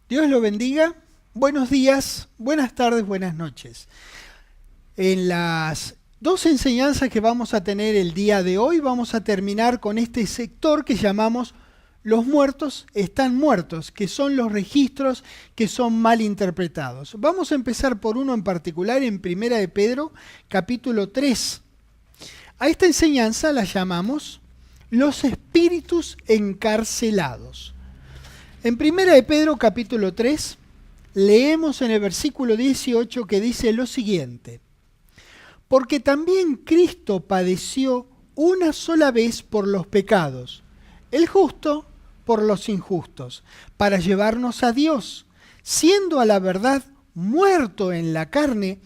Dios lo bendiga. Buenos días, buenas tardes, buenas noches. En las dos enseñanzas que vamos a tener el día de hoy, vamos a terminar con este sector que llamamos los muertos están muertos, que son los registros que son mal interpretados. Vamos a empezar por uno en particular en Primera de Pedro, capítulo 3. A esta enseñanza la llamamos los espíritus encarcelados. En Primera de Pedro, capítulo 3, leemos en el versículo 18 que dice lo siguiente: porque también Cristo padeció una sola vez por los pecados, el justo por los injustos, para llevarnos a Dios, siendo a la verdad muerto en la carne,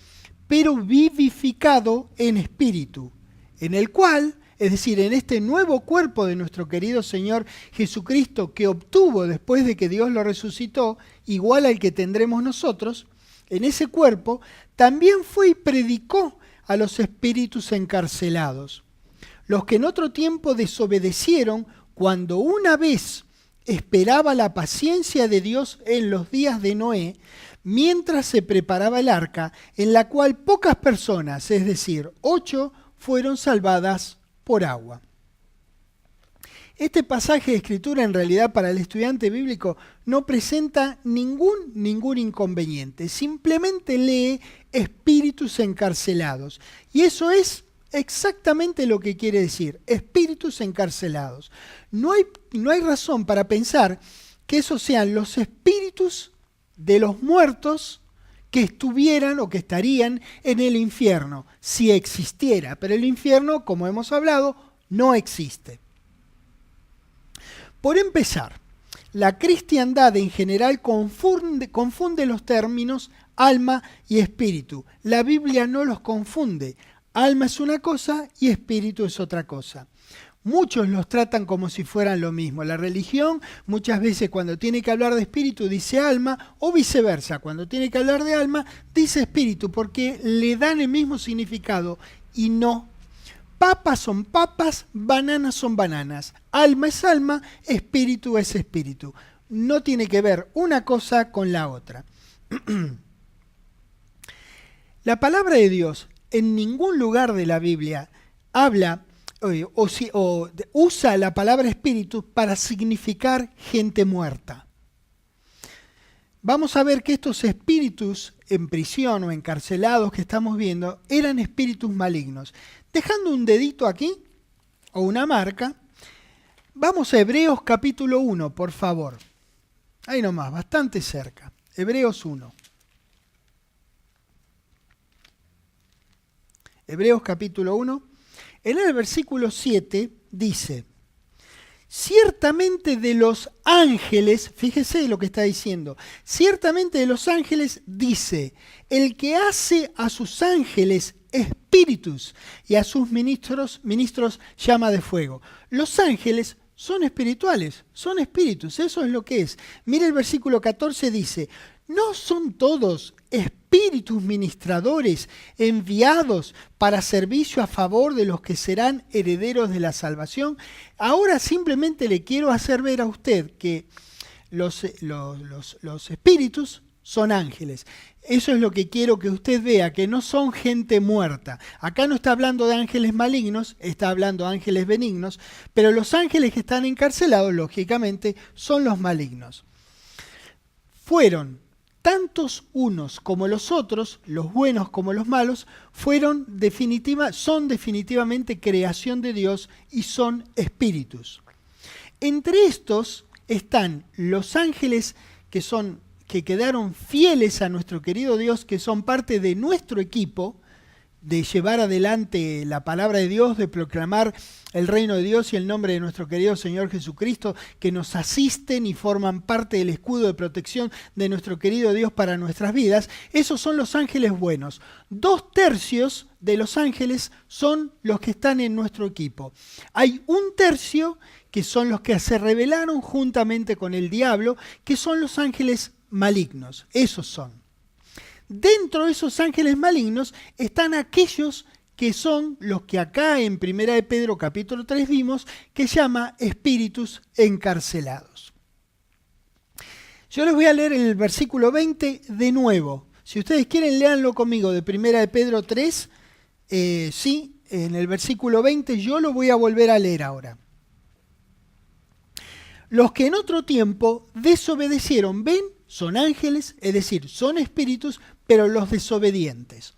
pero vivificado en espíritu, en el cual, es decir, en este nuevo cuerpo de nuestro querido Señor Jesucristo que obtuvo después de que Dios lo resucitó, igual al que tendremos nosotros, en ese cuerpo también fue y predicó a los espíritus encarcelados, los que en otro tiempo desobedecieron cuando una vez esperaba la paciencia de Dios en los días de Noé, mientras se preparaba el arca, en la cual pocas personas, es decir, 8, fueron salvadas por agua. Este pasaje de escritura en realidad para el estudiante bíblico no presenta ningún inconveniente. Simplemente lee espíritus encarcelados. Y eso es exactamente lo que quiere decir, espíritus encarcelados. No hay razón para pensar que esos sean los espíritus de los muertos que estuvieran o que estarían en el infierno, si existiera. Pero el infierno, como hemos hablado, no existe. Por empezar, la cristiandad en general confunde los términos alma y espíritu. La Biblia no los confunde. Alma es una cosa y espíritu es otra cosa. Muchos los tratan como si fueran lo mismo. La religión muchas veces cuando tiene que hablar de espíritu dice alma o viceversa. Cuando tiene que hablar de alma dice espíritu porque le dan el mismo significado y no. Papas son papas, bananas son bananas. Alma es alma, espíritu es espíritu. No tiene que ver una cosa con la otra. La palabra de Dios en ningún lugar de la Biblia habla o usa la palabra espíritu para significar gente muerta. Vamos a ver que estos espíritus en prisión o encarcelados que estamos viendo eran espíritus malignos. Dejando un dedito aquí, o una marca, vamos a Hebreos capítulo 1, por favor. Ahí nomás, bastante cerca. Hebreos 1. Hebreos capítulo 1. En el versículo 7 dice: ciertamente de los ángeles, fíjese lo que está diciendo, ciertamente de los ángeles dice, el que hace a sus ángeles espíritus y a sus ministros llama de fuego. Los ángeles son espirituales, son espíritus, eso es lo que es. Mire el versículo 14 dice, ¿no son todos espíritus ministradores enviados para servicio a favor de los que serán herederos de la salvación? Ahora simplemente le quiero hacer ver a usted que los espíritus son ángeles. Eso es lo que quiero que usted vea, que no son gente muerta. Acá no está hablando de ángeles malignos, está hablando de ángeles benignos, pero los ángeles que están encarcelados, lógicamente, son los malignos. Fueron tantos unos como los otros, los buenos como los malos, son definitivamente creación de Dios y son espíritus. Entre estos están los ángeles que quedaron fieles a nuestro querido Dios, que son parte de nuestro equipo, de llevar adelante la palabra de Dios, de proclamar el reino de Dios y el nombre de nuestro querido Señor Jesucristo, que nos asisten y forman parte del escudo de protección de nuestro querido Dios para nuestras vidas. Esos son los ángeles buenos. 2/3 de los ángeles son los que están en nuestro equipo. Hay 1/3 que son los que se rebelaron juntamente con el diablo, que son los ángeles malignos. Esos son. Dentro de esos ángeles malignos están aquellos que son los que acá en Primera de Pedro capítulo 3 vimos, que llama espíritus encarcelados. Yo les voy a leer el versículo 20 de nuevo. Si ustedes quieren, léanlo conmigo, de 1 de Pedro 3. Sí, en el versículo 20 yo lo voy a volver a leer ahora. Los que en otro tiempo desobedecieron, ven, son ángeles, es decir, son espíritus, pero los desobedientes.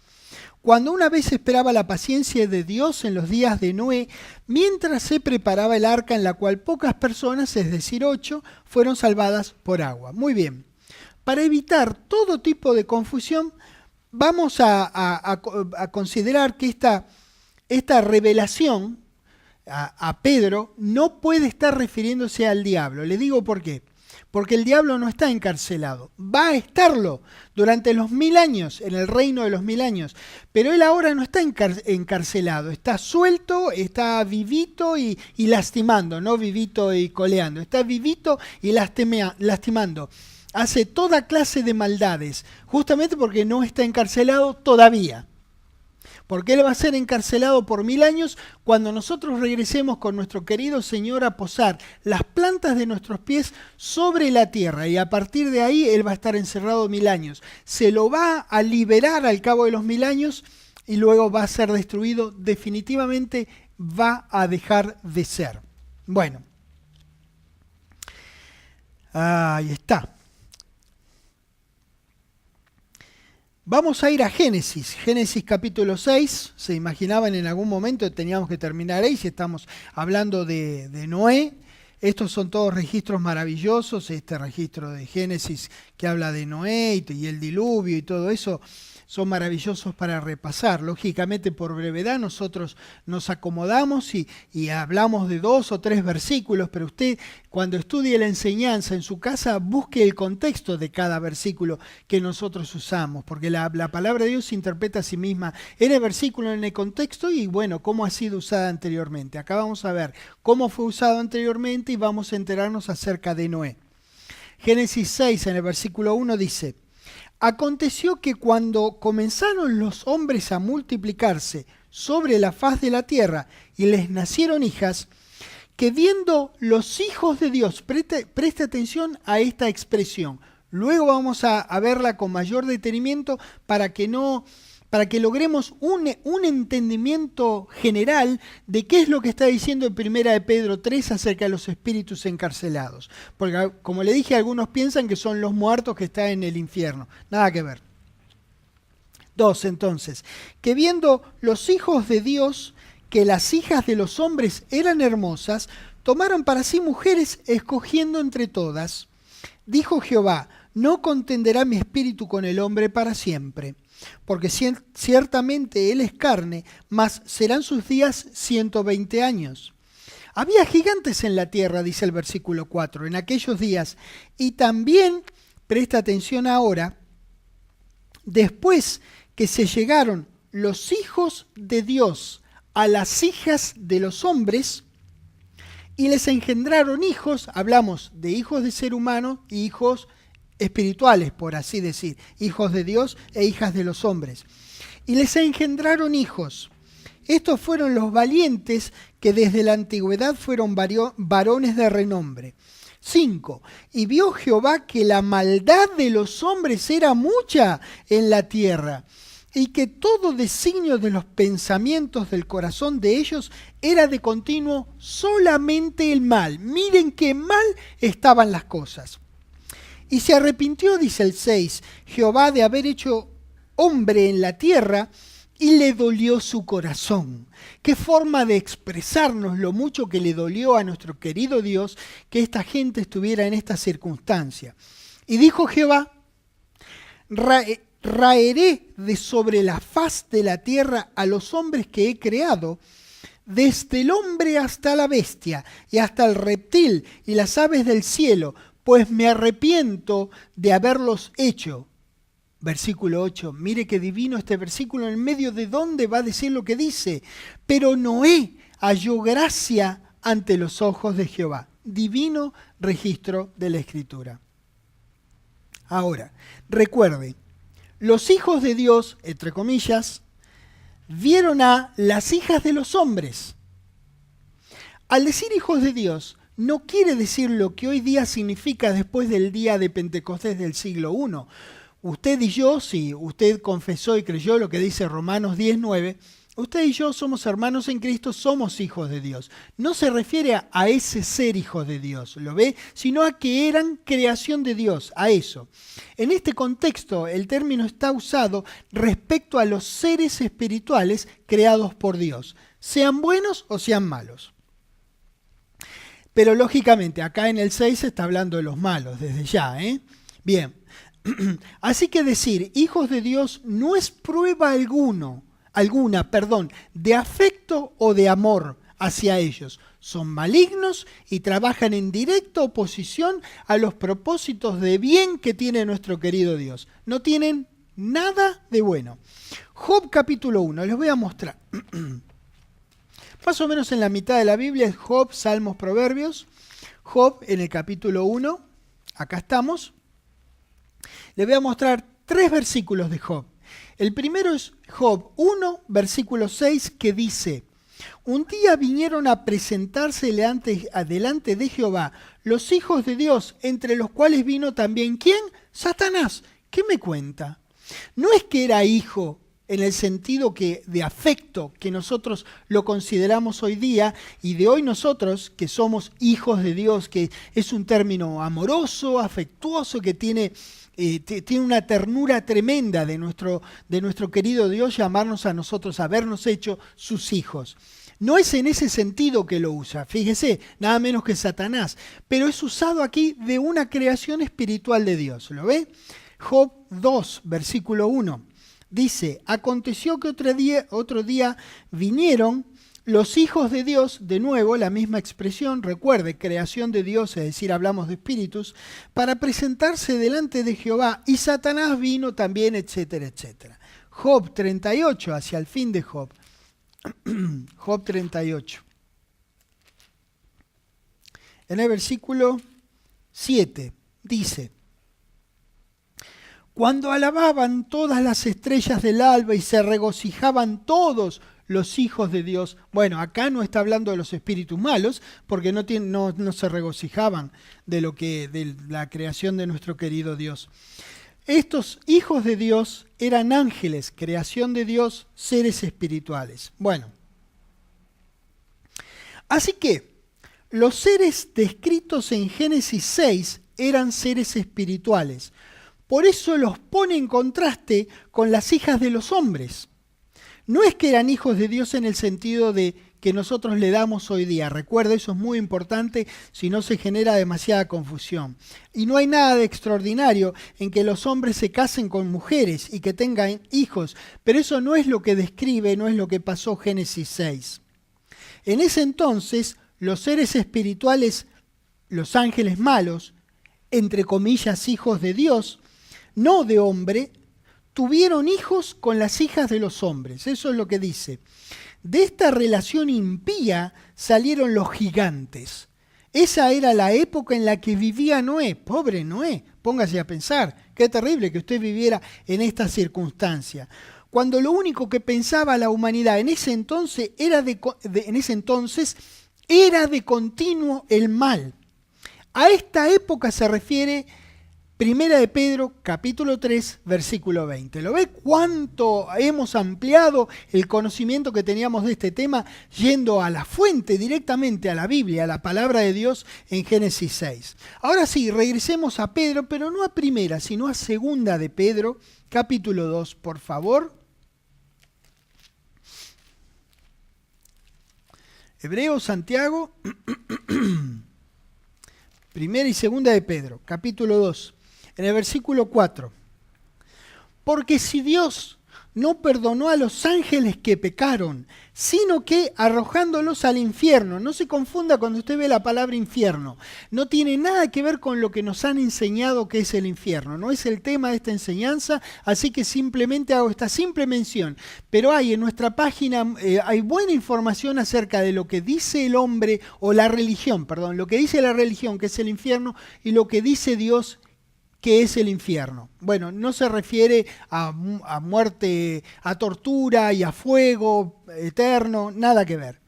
Cuando una vez esperaba la paciencia de Dios en los días de Noé, mientras se preparaba el arca en la cual pocas personas, es decir, 8, fueron salvadas por agua. Muy bien. Para evitar todo tipo de confusión, vamos a considerar que esta revelación a Pedro no puede estar refiriéndose al diablo. Le digo por qué. Porque el diablo no está encarcelado. Va a estarlo durante los 1000 años, en el reino de los 1000 años. Pero él ahora no está encarcelado. Está suelto, está vivito y lastimando. No vivito y coleando. Está vivito y lastimando. Hace toda clase de maldades. Justamente porque no está encarcelado todavía. Porque él va a ser encarcelado por 1000 años cuando nosotros regresemos con nuestro querido Señor a posar las plantas de nuestros pies sobre la tierra. Y a partir de ahí él va a estar encerrado 1000 años. Se lo va a liberar al cabo de los 1000 años y luego va a ser destruido. Definitivamente va a dejar de ser. Bueno. Ahí está. Vamos a ir a Génesis, Génesis capítulo 6, se imaginaban en algún momento teníamos que terminar ahí, si estamos hablando de Noé. Estos son todos registros maravillosos, este registro de Génesis que habla de Noé y el diluvio y todo eso, son maravillosos para repasar. Lógicamente, por brevedad, nosotros nos acomodamos y hablamos de 2 o 3 versículos, pero usted, cuando estudie la enseñanza en su casa, busque el contexto de cada versículo que nosotros usamos, porque la palabra de Dios se interpreta a sí misma en el versículo, en el contexto y, bueno, cómo ha sido usada anteriormente. Acá vamos a ver cómo fue usado anteriormente y vamos a enterarnos acerca de Noé. Génesis 6, en el versículo 1, dice: aconteció que cuando comenzaron los hombres a multiplicarse sobre la faz de la tierra y les nacieron hijas, que viendo los hijos de Dios, preste atención a esta expresión, luego vamos a verla con mayor detenimiento para que logremos un entendimiento general de qué es lo que está diciendo en 1 de Pedro 3 acerca de los espíritus encarcelados. Porque, como le dije, algunos piensan que son los muertos que están en el infierno. Nada que ver. 2, entonces, que viendo los hijos de Dios que las hijas de los hombres eran hermosas, tomaron para sí mujeres escogiendo entre todas. Dijo Jehová: no contenderá mi espíritu con el hombre para siempre, porque ciertamente él es carne, mas serán sus días 120 años. Había gigantes en la tierra, dice el versículo 4, en aquellos días, y también, presta atención ahora, después que se llegaron los hijos de Dios a las hijas de los hombres, y les engendraron hijos, hablamos de hijos de ser humano y hijos espirituales, por así decir, hijos de Dios e hijas de los hombres. Y les engendraron hijos. Estos fueron los valientes que desde la antigüedad fueron varones de renombre. 5. Y vio Jehová que la maldad de los hombres era mucha en la tierra, y que todo designio de los pensamientos del corazón de ellos era de continuo solamente el mal. Miren qué mal estaban las cosas. Y se arrepintió, dice el 6, Jehová de haber hecho hombre en la tierra, y le dolió su corazón. Qué forma de expresarnos lo mucho que le dolió a nuestro querido Dios que esta gente estuviera en esta circunstancia. Y dijo Jehová: raeré de sobre la faz de la tierra a los hombres que he creado, desde el hombre hasta la bestia, y hasta el reptil y las aves del cielo, pues me arrepiento de haberlos hecho. Versículo 8, mire qué divino este versículo, en medio de donde va a decir lo que dice. Pero Noé halló gracia ante los ojos de Jehová. Divino registro de la Escritura. Ahora, recuerde, los hijos de Dios, entre comillas, vieron a las hijas de los hombres. Al decir hijos de Dios, no quiere decir lo que hoy día significa después del día de Pentecostés del siglo I. Usted y yo, si usted confesó y creyó lo que dice Romanos 10:9, usted y yo somos hermanos en Cristo, somos hijos de Dios. No se refiere a ese ser hijos de Dios, ¿lo ve? Sino a que eran creación de Dios, a eso. En este contexto, el término está usado respecto a los seres espirituales creados por Dios, sean buenos o sean malos. Pero lógicamente, acá en el 6 se está hablando de los malos, desde ya, ¿eh? Bien. Así que decir hijos de Dios no es prueba alguna, de afecto o de amor hacia ellos. Son malignos y trabajan en directa oposición a los propósitos de bien que tiene nuestro querido Dios. No tienen nada de bueno. Job capítulo 1, les voy a mostrar. Más o menos en la mitad de la Biblia es Job, Salmos, Proverbios. Job en el capítulo 1, acá estamos. Les voy a mostrar 3 versículos de Job. El primero es Job 1, versículo 6, que dice: un día vinieron a presentarse delante de Jehová los hijos de Dios, entre los cuales vino también, ¿quién? Satanás. ¿Qué me cuenta? No es que era hijo en el sentido de afecto que nosotros lo consideramos hoy día, y de hoy nosotros que somos hijos de Dios, que es un término amoroso, afectuoso, que tiene una ternura tremenda de nuestro querido Dios llamarnos a nosotros, habernos hecho sus hijos. No es en ese sentido que lo usa, fíjese, nada menos que Satanás, pero es usado aquí de una creación espiritual de Dios, ¿lo ve? Job 2, versículo 1, dice: aconteció que otro día vinieron los hijos de Dios, de nuevo la misma expresión, recuerde, creación de Dios, es decir, hablamos de espíritus, para presentarse delante de Jehová, y Satanás vino también, etcétera, etcétera. Job 38, hacia el fin de Job. Job 38. En el versículo 7 dice: cuando alababan todas las estrellas del alba y se regocijaban todos los hijos de Dios. Bueno, acá no está hablando de los espíritus malos, porque no se regocijaban de la creación de nuestro querido Dios. Estos hijos de Dios eran ángeles, creación de Dios, seres espirituales. Bueno, así que los seres descritos en Génesis 6 eran seres espirituales. Por eso los pone en contraste con las hijas de los hombres. No es que eran hijos de Dios en el sentido de que nosotros le damos hoy día. Recuerda, eso es muy importante, si no se genera demasiada confusión. Y no hay nada de extraordinario en que los hombres se casen con mujeres y que tengan hijos, pero eso no es lo que describe, no es lo que pasó Génesis 6. En ese entonces, los seres espirituales, los ángeles malos, entre comillas hijos de Dios, no de hombre, tuvieron hijos con las hijas de los hombres. Eso es lo que dice. De esta relación impía salieron los gigantes. Esa era la época en la que vivía Noé. Pobre Noé, póngase a pensar. Qué terrible que usted viviera en esta circunstancia. Cuando lo único que pensaba la humanidad en ese entonces era de continuo el mal. A esta época se refiere Primera de Pedro, capítulo 3, versículo 20. ¿Lo ve cuánto hemos ampliado el conocimiento que teníamos de este tema yendo a la fuente, directamente a la Biblia, a la palabra de Dios en Génesis 6? Ahora sí, regresemos a Pedro, pero no a Primera, sino a Segunda de Pedro, capítulo 2, por favor. Hebreo, Santiago, Primera y Segunda de Pedro, capítulo 2. En el versículo 4, porque si Dios no perdonó a los ángeles que pecaron, sino que arrojándolos al infierno, no se confunda cuando usted ve la palabra infierno, no tiene nada que ver con lo que nos han enseñado que es el infierno, no es el tema de esta enseñanza, así que simplemente hago esta simple mención, pero hay en nuestra página, hay buena información acerca de lo que dice el hombre, o la religión, perdón, lo que dice la religión que es el infierno, y lo que dice Dios que es el infierno. Bueno, no se refiere a muerte, a tortura y a fuego eterno, nada que ver.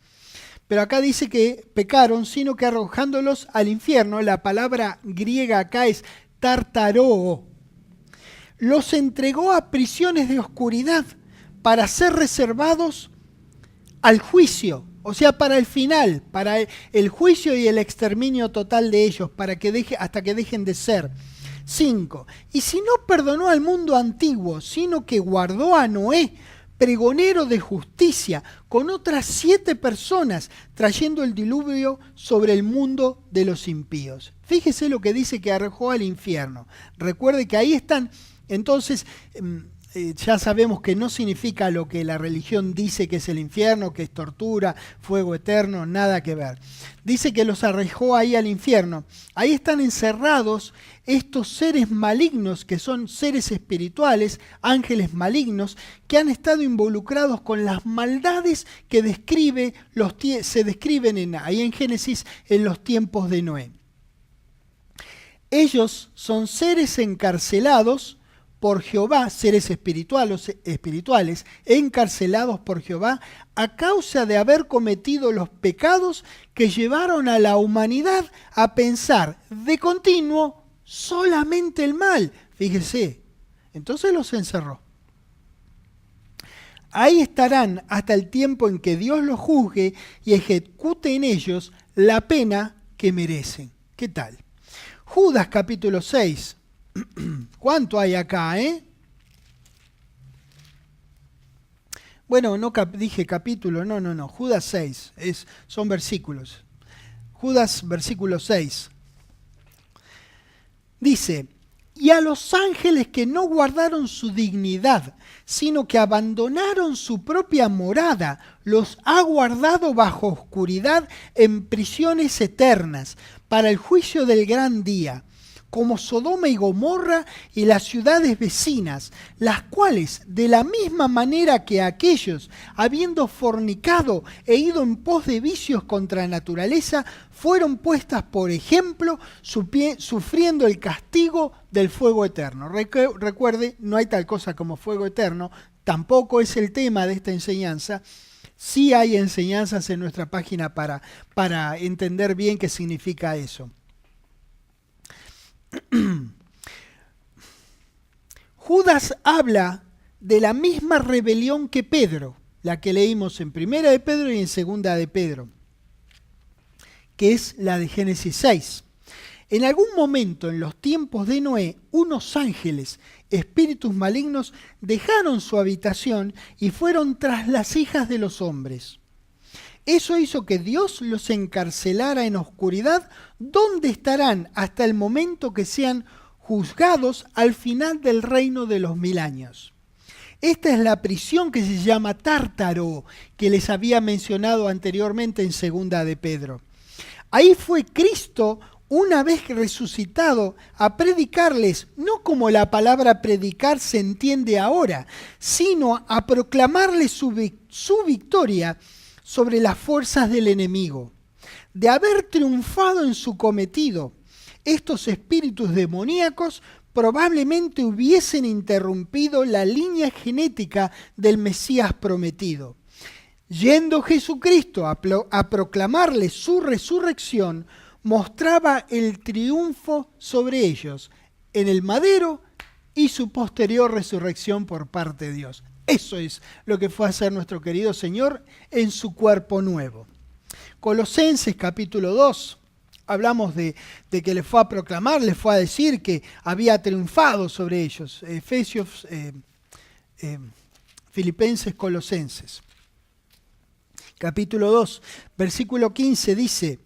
Pero acá dice que pecaron, sino que arrojándolos al infierno, la palabra griega acá es tartaroo, los entregó a prisiones de oscuridad para ser reservados al juicio, o sea, para el final, para el juicio y el exterminio total de ellos, hasta que dejen de ser. 5. Y si no perdonó al mundo antiguo, sino que guardó a Noé, pregonero de justicia, con otras 7 personas, trayendo el diluvio sobre el mundo de los impíos. Fíjese lo que dice que arrojó al infierno. Recuerde que ahí están, entonces, ya sabemos que no significa lo que la religión dice que es el infierno, que es tortura, fuego eterno, nada que ver. Dice que los arrojó ahí al infierno. Ahí están encerrados estos seres malignos, que son seres espirituales, ángeles malignos, que han estado involucrados con las maldades que se describen ahí en Génesis en los tiempos de Noé. Ellos son seres encarcelados por Jehová, seres espirituales, encarcelados por Jehová a causa de haber cometido los pecados que llevaron a la humanidad a pensar de continuo solamente el mal. Fíjese, entonces los encerró. Ahí estarán hasta el tiempo en que Dios los juzgue y ejecute en ellos la pena que merecen. ¿Qué tal? Judas capítulo 6. ¿Cuánto hay acá, Bueno, no dije capítulo, no. Judas 6, son versículos. Judas versículo 6. Dice, y a los ángeles que no guardaron su dignidad, sino que abandonaron su propia morada, los ha guardado bajo oscuridad en prisiones eternas, para el juicio del gran día, como Sodoma y Gomorra y las ciudades vecinas, las cuales, de la misma manera que aquellos, habiendo fornicado e ido en pos de vicios contra la naturaleza, fueron puestas por ejemplo, sufriendo el castigo del fuego eterno. Recuerde, no hay tal cosa como fuego eterno, tampoco es el tema de esta enseñanza. Sí hay enseñanzas en nuestra página para entender bien qué significa eso. Judas habla de la misma rebelión que Pedro, la que leímos en Primera de Pedro y en Segunda de Pedro, que es la de Génesis 6. En algún momento en los tiempos de Noé, unos ángeles, espíritus malignos, dejaron su habitación y fueron tras las hijas de los hombres. Eso hizo que Dios los encarcelara en oscuridad, donde estarán hasta el momento que sean juzgados al final del reino de los 1000 años. Esta es la prisión que se llama Tártaro, que les había mencionado anteriormente en Segunda de Pedro. Ahí fue Cristo, una vez resucitado, a predicarles, no como la palabra predicar se entiende ahora, sino a proclamarles su victoria sobre las fuerzas del enemigo. De haber triunfado en su cometido, estos espíritus demoníacos probablemente hubiesen interrumpido la línea genética del Mesías prometido. Yendo Jesucristo a proclamarles su resurrección, mostraba el triunfo sobre ellos en el madero y su posterior resurrección por parte de Dios. Eso es lo que fue a hacer nuestro querido Señor en su cuerpo nuevo. Colosenses capítulo 2, hablamos de que le fue a proclamar, le fue a decir que había triunfado sobre ellos. Filipenses, Colosenses. Capítulo 2, versículo 15 dice,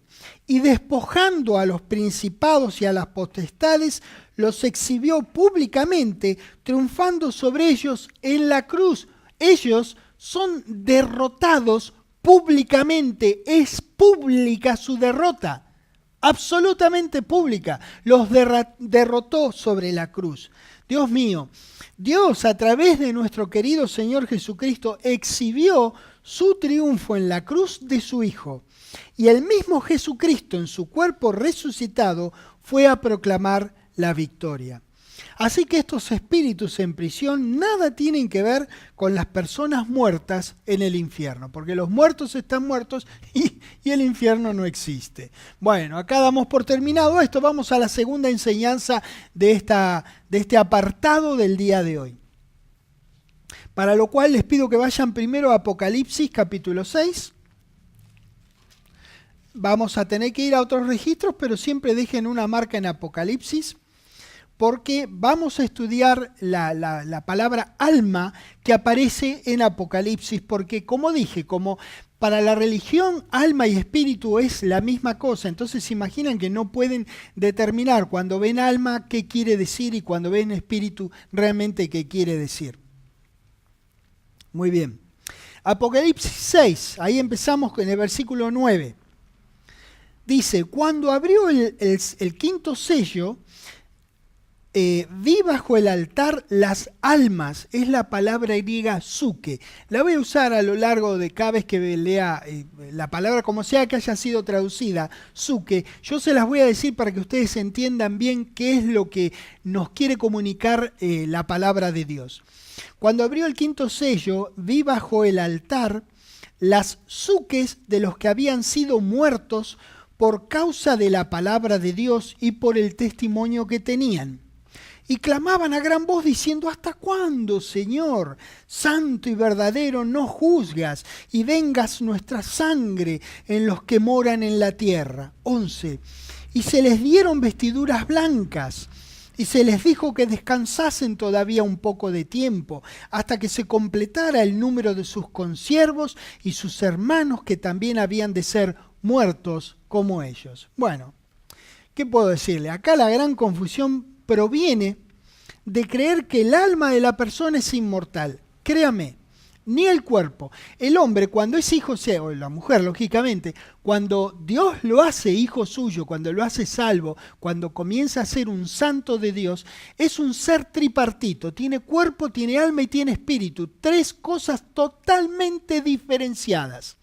y despojando a los principados y a las potestades, los exhibió públicamente, triunfando sobre ellos en la cruz. Ellos son derrotados públicamente, es pública su derrota, absolutamente pública. Los derrotó sobre la cruz. Dios mío, Dios a través de nuestro querido Señor Jesucristo exhibió su triunfo en la cruz de su Hijo. Y el mismo Jesucristo en su cuerpo resucitado fue a proclamar la victoria. Así que estos espíritus en prisión nada tienen que ver con las personas muertas en el infierno, porque los muertos están muertos y el infierno no existe. Bueno, acá damos por terminado esto, vamos a la segunda enseñanza de este apartado del día de hoy. Para lo cual les pido que vayan primero a Apocalipsis capítulo 6. Vamos a tener que ir a otros registros, pero siempre dejen una marca en Apocalipsis, porque vamos a estudiar la palabra alma que aparece en Apocalipsis, porque como dije, como para la religión alma y espíritu es la misma cosa, entonces se imaginan que no pueden determinar cuando ven alma qué quiere decir y cuando ven espíritu realmente qué quiere decir. Muy bien. Apocalipsis 6, ahí empezamos con el versículo 9. Dice, cuando abrió el quinto sello, vi bajo el altar las almas, es la palabra griega suke. La voy a usar a lo largo de cada vez que lea la palabra, como sea que haya sido traducida, suke. Yo se las voy a decir para que ustedes entiendan bien qué es lo que nos quiere comunicar la palabra de Dios. Cuando abrió el quinto sello, vi bajo el altar las sukes de los que habían sido muertos por causa de la palabra de Dios y por el testimonio que tenían. Y clamaban a gran voz diciendo, ¿hasta cuándo, Señor, santo y verdadero, no juzgas y vengas nuestra sangre en los que moran en la tierra? 11. Y se les dieron vestiduras blancas y se les dijo que descansasen todavía un poco de tiempo hasta que se completara el número de sus consiervos y sus hermanos que también habían de ser muertos como ellos. Bueno, ¿qué puedo decirle? Acá la gran confusión proviene de creer que el alma de la persona es inmortal. Créame, ni el cuerpo. El hombre cuando es hijo, o la mujer lógicamente, cuando Dios lo hace hijo suyo, cuando lo hace salvo, cuando comienza a ser un santo de Dios, es un ser tripartito. Tiene cuerpo, tiene alma y tiene espíritu. Tres cosas totalmente diferenciadas.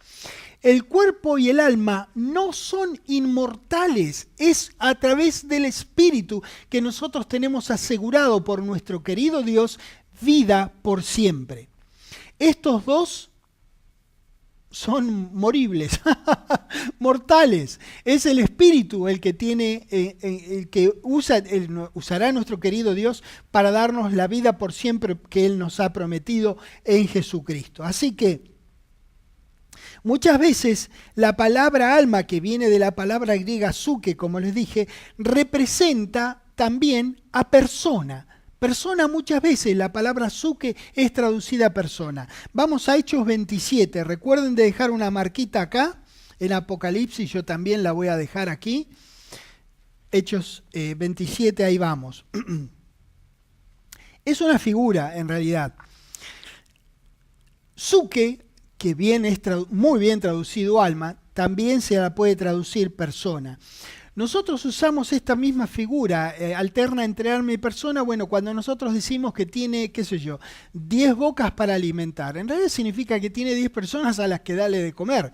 El cuerpo y el alma no son inmortales, es a través del espíritu que nosotros tenemos asegurado por nuestro querido Dios vida por siempre. Estos dos son moribles, mortales. Es el espíritu el que tiene, el que usará nuestro querido Dios para darnos la vida por siempre que Él nos ha prometido en Jesucristo. Así que muchas veces la palabra alma, que viene de la palabra griega suke, como les dije, representa también a persona. Persona muchas veces, la palabra suke es traducida a persona. Vamos a Hechos 27, recuerden de dejar una marquita acá, en Apocalipsis, yo también la voy a dejar aquí. Hechos 27, ahí vamos. Es una figura en realidad. Suke, que bien es muy bien traducido alma, también se la puede traducir persona. Nosotros usamos esta misma figura, alterna entre alma y persona, bueno, cuando nosotros decimos que tiene, 10 bocas para alimentar. En realidad significa que tiene 10 personas a las que darle de comer.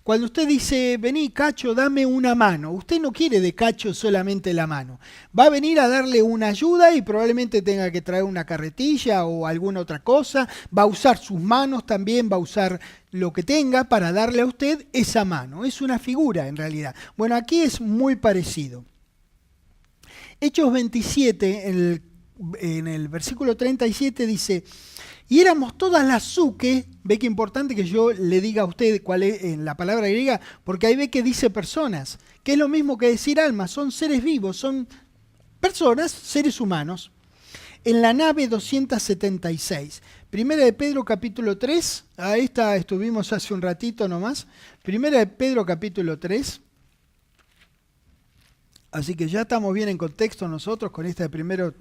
Cuando usted dice, vení Cacho, dame una mano, usted no quiere de Cacho solamente la mano. Va a venir a darle una ayuda y probablemente tenga que traer una carretilla o alguna otra cosa. Va a usar sus manos también, va a usar lo que tenga para darle a usted esa mano. Es una figura en realidad. Bueno, aquí es muy parecido. Hechos 27, en el versículo 37 dice, y éramos todas las suke, ve que importante que yo le diga a usted cuál es en la palabra griega, porque ahí ve que dice personas, que es lo mismo que decir almas, son seres vivos, son personas, seres humanos. En la nave 276. Primera de Pedro capítulo 3, ahí está, estuvimos hace un ratito nomás. Primera de Pedro capítulo 3. Así que ya estamos bien en contexto nosotros con esta de primero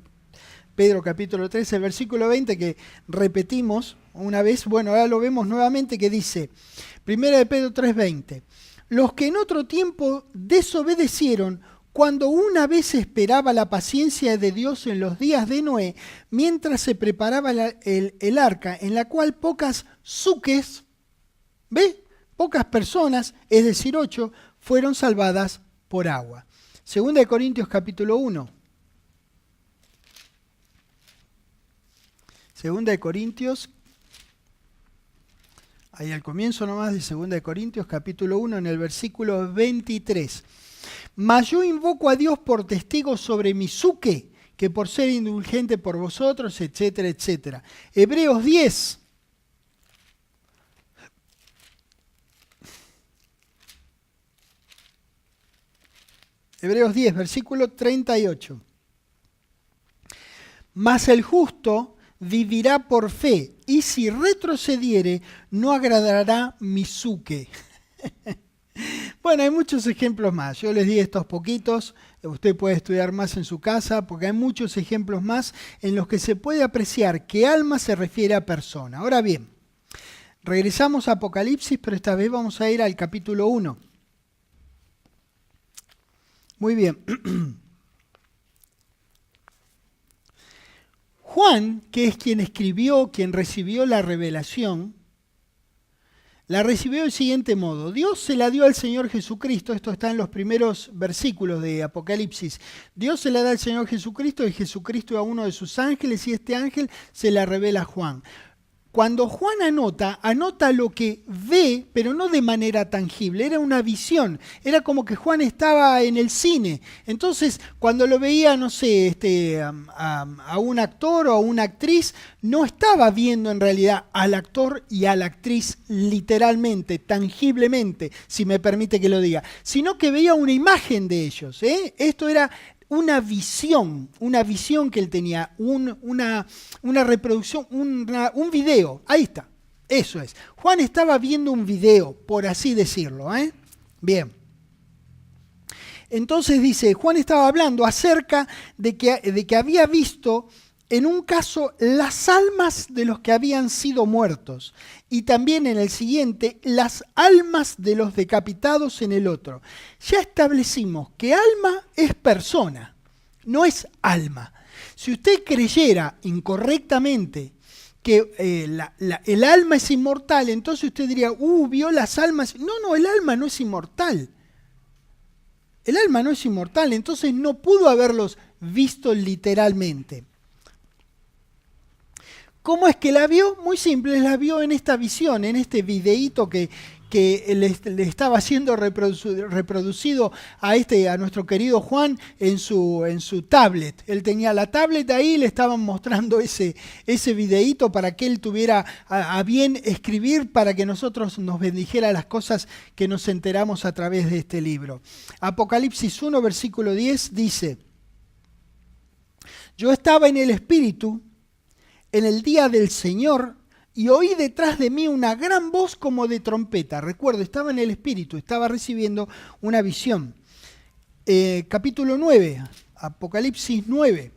Pedro capítulo 3, el versículo 20 que repetimos una vez. Bueno, ahora lo vemos nuevamente que dice, Primera de Pedro 3:20. Los que en otro tiempo desobedecieron cuando una vez esperaba la paciencia de Dios en los días de Noé, mientras se preparaba el arca, en la cual pocas sukes, ¿ve? Pocas personas, es decir, 8, fueron salvadas por agua. Segunda de Corintios capítulo 1. Segunda de Corintios, ahí al comienzo nomás de Segunda de Corintios, capítulo 1, en el versículo 23. Mas yo invoco a Dios por testigo sobre mi suque, que por ser indulgente por vosotros, etcétera, etcétera. Hebreos 10. Hebreos 10, versículo 38. Mas el justo vivirá por fe, y si retrocediere, no agradará mi suque. Bueno, hay muchos ejemplos más. Yo les di estos poquitos. Usted puede estudiar más en su casa, porque hay muchos ejemplos más en los que se puede apreciar que alma se refiere a persona. Ahora bien, regresamos a Apocalipsis, pero esta vez vamos a ir al capítulo 1. Muy bien. Juan, que es quien escribió, quien recibió la revelación, la recibió del siguiente modo. Dios se la dio al Señor Jesucristo. Esto está en los primeros versículos de Apocalipsis. Dios se la da al Señor Jesucristo y Jesucristo a uno de sus ángeles, y este ángel se la revela a Juan. Cuando Juan anota lo que ve, pero no de manera tangible, era una visión, era como que Juan estaba en el cine. Entonces, cuando lo veía, no sé, a un actor o a una actriz, no estaba viendo en realidad al actor y a la actriz literalmente, tangiblemente, si me permite que lo diga, sino que veía una imagen de ellos. Esto era una visión que él tenía, una reproducción, un video. Ahí está, eso es. Juan estaba viendo un video, por así decirlo. Bien. Entonces dice, Juan estaba hablando acerca de que había visto en un caso las almas de los que habían sido muertos, y también en el siguiente las almas de los decapitados en el otro. Ya establecimos que alma es persona, no es alma. Si usted creyera incorrectamente que el alma es inmortal, entonces usted diría, vio las almas. No, el alma no es inmortal. El alma no es inmortal, entonces no pudo haberlos visto literalmente. ¿Cómo es que la vio? Muy simple, la vio en esta visión, en este videíto que le estaba siendo reproducido a nuestro querido Juan en su tablet. Él tenía la tablet ahí, le estaban mostrando ese videíto para que él tuviera a bien escribir, para que nosotros nos bendijera las cosas que nos enteramos a través de este libro. Apocalipsis 1, versículo 10 dice: yo estaba en el Espíritu en el día del Señor, y oí detrás de mí una gran voz como de trompeta. Recuerdo, estaba en el Espíritu, estaba recibiendo una visión. Capítulo 9, Apocalipsis 9.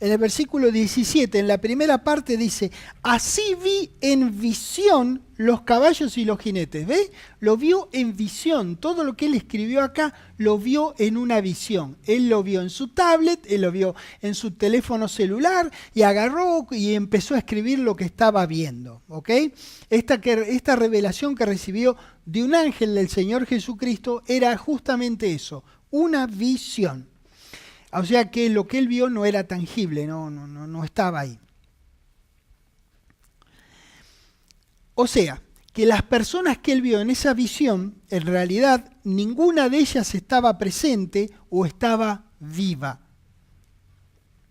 En el versículo 17, en la primera parte dice, así vi en visión los caballos y los jinetes. ¿Ve? Lo vio en visión. Todo lo que él escribió acá lo vio en una visión. Él lo vio en su tablet, él lo vio en su teléfono celular y agarró y empezó a escribir lo que estaba viendo. ¿Ok? Esta revelación que recibió de un ángel del Señor Jesucristo era justamente eso, una visión. O sea que lo que él vio no era tangible, no estaba ahí. O sea, que las personas que él vio en esa visión, en realidad ninguna de ellas estaba presente o estaba viva.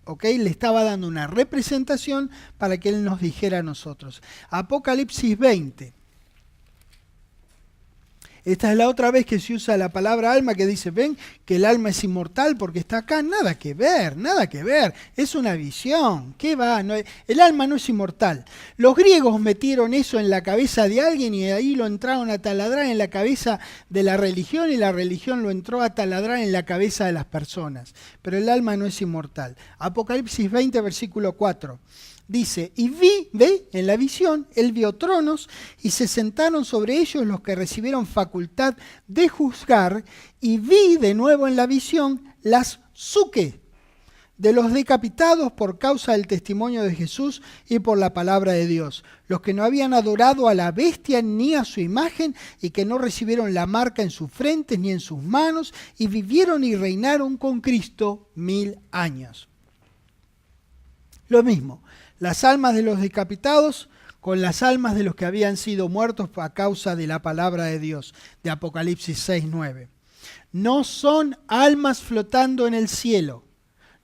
¿Ok? Le estaba dando una representación para que él nos dijera a nosotros. Apocalipsis 20. Esta es la otra vez que se usa la palabra alma, que dice, ven, que el alma es inmortal porque está acá. Nada que ver, es una visión. ¿Qué va? No, el alma no es inmortal. Los griegos metieron eso en la cabeza de alguien y ahí lo entraron a taladrar en la cabeza de la religión, y la religión lo entró a taladrar en la cabeza de las personas. Pero el alma no es inmortal. Apocalipsis 20, versículo 4. Dice, y ve, en la visión, él vio tronos y se sentaron sobre ellos los que recibieron facultad de juzgar, y vi de nuevo en la visión las suque de los decapitados por causa del testimonio de Jesús y por la palabra de Dios, los que no habían adorado a la bestia ni a su imagen y que no recibieron la marca en sus frentes ni en sus manos, y vivieron y reinaron con Cristo 1000 años. Lo mismo, las almas de los decapitados con las almas de los que habían sido muertos a causa de la palabra de Dios, de Apocalipsis 6:9. No son almas flotando en el cielo,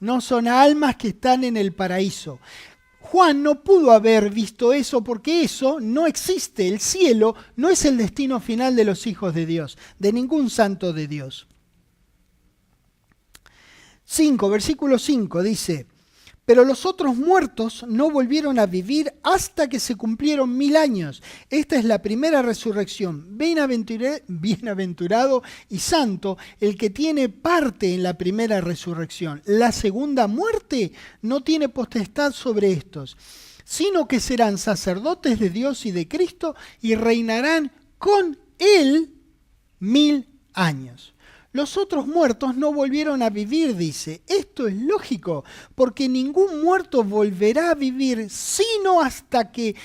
no son almas que están en el paraíso. Juan no pudo haber visto eso porque eso no existe. El cielo no es el destino final de los hijos de Dios, de ningún santo de Dios. 5, versículo 5 dice: pero los otros muertos no volvieron a vivir hasta que se cumplieron 1000 años. Esta es la primera resurrección. Bienaventurado y santo el que tiene parte en la primera resurrección. La segunda muerte no tiene potestad sobre estos, sino que serán sacerdotes de Dios y de Cristo y reinarán con Él 1000 años. Los otros muertos no volvieron a vivir, dice. Esto es lógico, porque ningún muerto volverá a vivir sino hasta que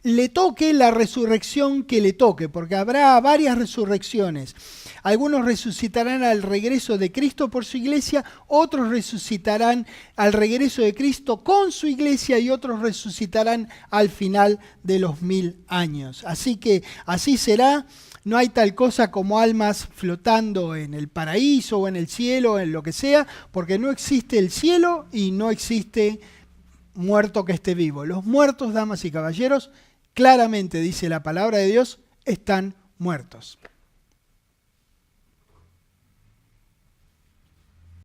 le toque la resurrección que le toque, porque habrá varias resurrecciones. Algunos resucitarán al regreso de Cristo por su iglesia, otros resucitarán al regreso de Cristo con su iglesia y otros resucitarán al final de los 1000 años. Así que así será. No hay tal cosa como almas flotando en el paraíso o en el cielo, en lo que sea, porque no existe el cielo y no existe muerto que esté vivo. Los muertos, damas y caballeros, claramente dice la palabra de Dios, están muertos.